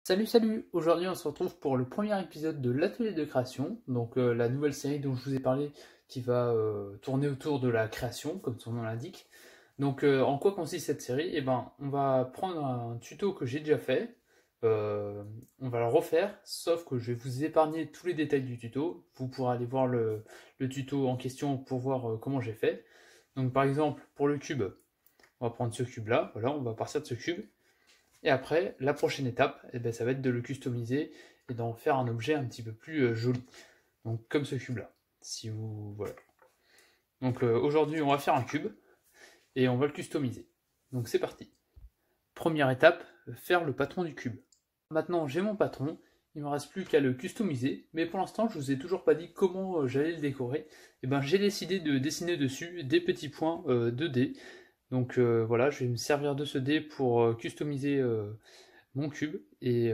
Salut, aujourd'hui on se retrouve pour le premier épisode de l'atelier de création, donc la nouvelle série dont je vous ai parlé qui va tourner autour de la création, comme son nom l'indique. Donc en quoi consiste cette série? Eh ben, on va prendre un tuto que j'ai déjà fait, on va le refaire, sauf que je vais vous épargner tous les détails du tuto, vous pourrez aller voir le tuto en question pour voir comment j'ai fait. Donc par exemple, pour le cube, on va prendre ce cube là, voilà, on va partir de ce cube. Et après, la prochaine étape, eh ben, ça va être de le customiser et d'en faire un objet un petit peu plus joli. Donc comme ce cube là. Si vous. Voilà. Donc aujourd'hui on va faire un cube et on va le customiser. Donc c'est parti. Première étape, faire le patron du cube. Maintenant j'ai mon patron, il ne me reste plus qu'à le customiser, mais pour l'instant je vous ai toujours pas dit comment j'allais le décorer. Et ben j'ai décidé de dessiner dessus des petits points 2D. Donc voilà, je vais me servir de ce dé pour customiser mon cube et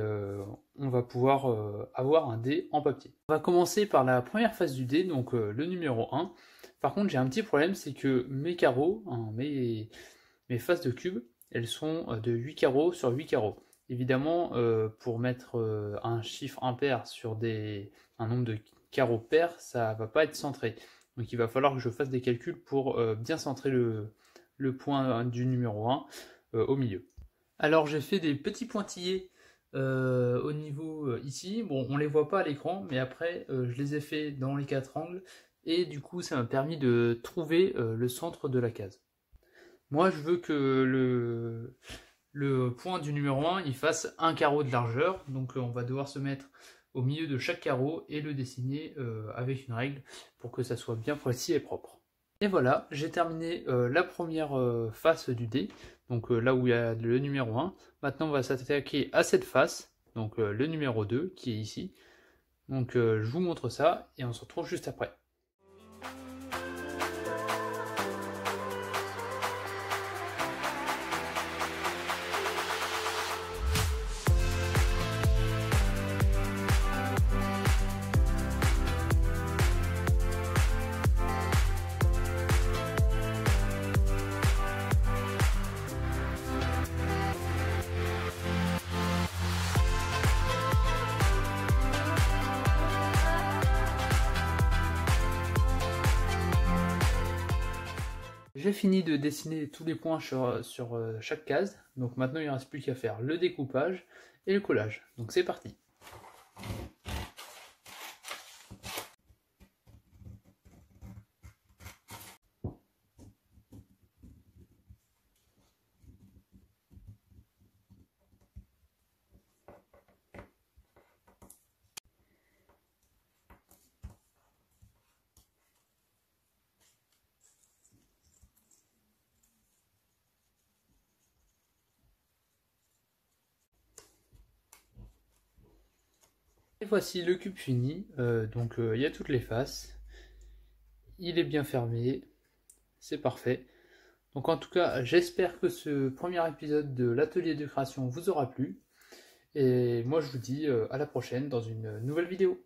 on va pouvoir avoir un dé en papier. On va commencer par la première phase du dé, donc le numéro 1. Par contre j'ai un petit problème, c'est que mes carreaux, hein, mes faces de cube, elles sont de 8 carreaux sur 8 carreaux. Évidemment, pour mettre un chiffre impair sur un nombre de carreaux pairs, ça va pas être centré. Donc il va falloir que je fasse des calculs pour bien centrer le point du numéro 1 au milieu. Alors j'ai fait des petits pointillés au niveau ici. Bon, on les voit pas à l'écran, mais après je les ai fait dans les 4 angles et du coup ça m'a permis de trouver le centre de la case. Moi je veux que le point du numéro 1 il fasse un carreau de largeur, donc on va devoir se mettre au milieu de chaque carreau et le dessiner avec une règle pour que ça soit bien précis et propre. Et voilà, j'ai terminé la première face du dé, donc là où il y a le numéro 1. Maintenant on va s'attaquer à cette face, donc le numéro 2 qui est ici. Donc je vous montre ça et on se retrouve juste après. J'ai fini de dessiner tous les points sur chaque case, donc maintenant il ne reste plus qu'à faire le découpage et le collage. Donc c'est parti. Et voici le cube fini, donc il y a toutes les faces, il est bien fermé, c'est parfait. Donc en tout cas, j'espère que ce premier épisode de l'atelier de création vous aura plu, et moi je vous dis à la prochaine dans une nouvelle vidéo.